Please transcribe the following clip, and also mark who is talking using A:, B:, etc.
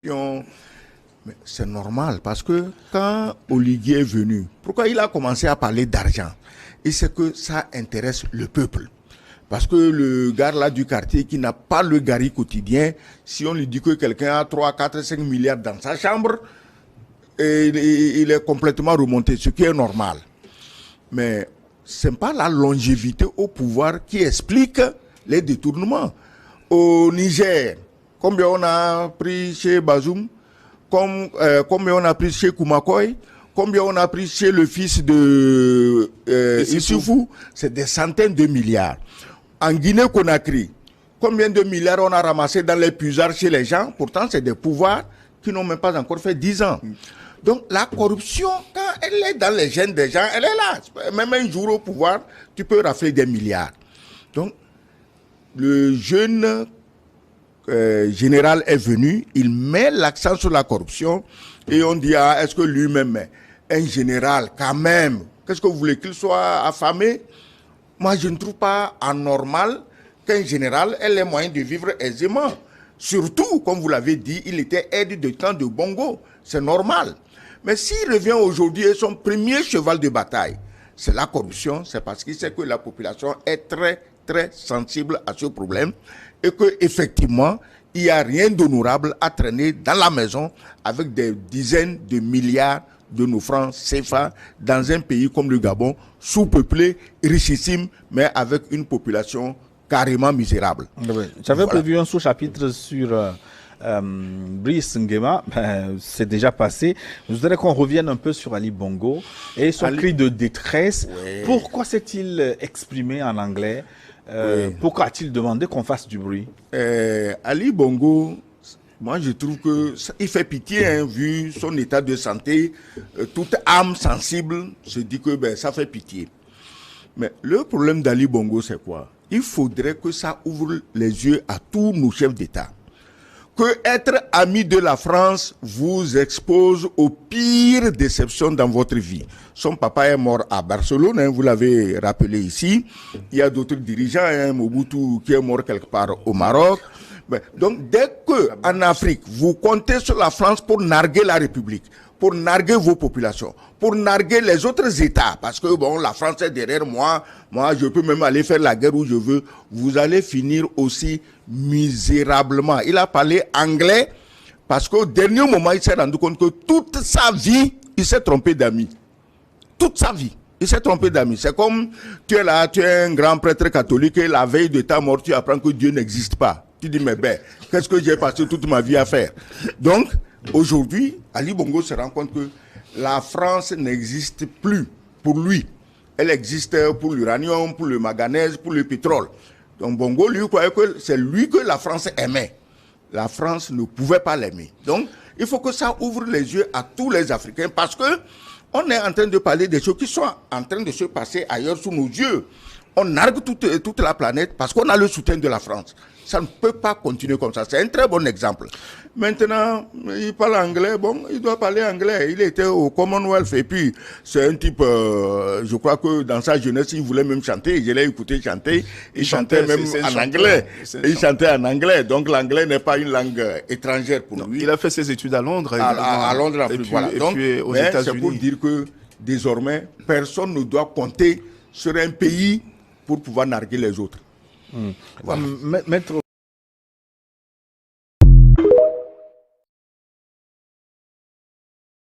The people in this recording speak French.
A: Mais c'est normal parce que quand Oligui est venu, pourquoi il a commencé à parler d'argent? Et c'est que ça intéresse le peuple. Parce que le gars là du quartier qui n'a pas le gari quotidien, si on lui dit que quelqu'un a 3, 4, 5 milliards dans sa chambre, il est complètement remonté, ce qui est normal. Mais ce n'est pas la longévité au pouvoir qui explique les détournements. Au Niger, combien on a pris chez Bazoum, combien on a pris chez Koumakoy, combien on a pris chez le fils de Issoufou, c'est des centaines de milliards. En Guinée-Conakry, combien de milliards on a ramassé dans les puisards chez les gens? Pourtant, c'est des pouvoirs qui n'ont même pas encore fait 10 ans. Donc, la corruption, quand elle est dans les gènes des gens, elle est là. Même un jour au pouvoir, tu peux rafler des milliards. Donc, le jeune général est venu, il met l'accent sur la corruption et on dit, ah, est-ce que lui-même, un général, quand même, qu'est-ce que vous voulez qu'il soit affamé? Moi, je ne trouve pas anormal qu'un général ait les moyens de vivre aisément. Surtout, comme vous l'avez dit, il était aide de camp de Bongo. C'est normal. Mais s'il revient aujourd'hui et son premier cheval de bataille, c'est la corruption, c'est parce qu'il sait que la population est très, très sensible à ce problème et qu'effectivement, il n'y a rien d'honorable à traîner dans la maison avec des dizaines de milliards de nos francs CFA dans un pays comme le Gabon, sous-peuplé, richissime, mais avec une population carrément misérable.
B: Oui. J'avais prévu un sous-chapitre sur Brice Nguema, c'est déjà passé. Je voudrais qu'on revienne un peu sur Ali Bongo et son cri de détresse. Oui. Pourquoi s'est-il exprimé en anglais? Pourquoi a-t-il demandé qu'on fasse du bruit?
A: Ali Bongo, moi je trouve qu'il fait pitié, hein, vu son état de santé. Toute âme sensible se dit que ça fait pitié. Mais le problème d'Ali Bongo, c'est quoi? Il faudrait que ça ouvre les yeux à tous nos chefs d'État. Que être ami de la France vous expose aux pires déceptions dans votre vie. Son papa est mort à Barcelone, hein, vous l'avez rappelé ici. Il y a d'autres dirigeants, hein, Mobutu qui est mort quelque part au Maroc. Donc dès que en Afrique, vous comptez sur la France pour narguer la République, pour narguer vos populations, pour narguer les autres États, parce que bon, la France est derrière moi, je peux même aller faire la guerre où je veux, vous allez finir aussi misérablement. Il a parlé anglais parce qu'au dernier moment, il s'est rendu compte que toute sa vie, il s'est trompé d'amis. Toute sa vie. Il s'est trompé d'amis. C'est comme tu es là, tu es un grand prêtre catholique et la veille de ta mort, tu apprends que Dieu n'existe pas. Tu dis, mais qu'est-ce que j'ai passé toute ma vie à faire? Donc, aujourd'hui, Ali Bongo se rend compte que la France n'existe plus pour lui. Elle existe pour l'uranium, pour le manganèse, pour le pétrole. Donc Bongo, lui, croyait que c'est lui que la France aimait. La France ne pouvait pas l'aimer. Donc, il faut que ça ouvre les yeux à tous les Africains parce que on est en train de parler des choses qui sont en train de se passer ailleurs sous nos yeux. On nargue toute la planète parce qu'on a le soutien de la France. Ça ne peut pas continuer comme ça. C'est un très bon exemple. Maintenant, il parle anglais. Bon, il doit parler anglais. Il était au Commonwealth et puis c'est un type, je crois que dans sa jeunesse, il voulait même chanter. Je l'ai écouté chanter. Il chantait même en anglais. Il chantait en anglais. Donc l'anglais n'est pas une langue étrangère pour lui.
C: Il a fait ses études à Londres.
A: À Londres, en plus. Voilà. Donc,
C: aux États-Unis.
A: C'est pour dire que désormais, personne ne doit compter sur un pays pour pouvoir narguer les autres.
B: Voilà. Maître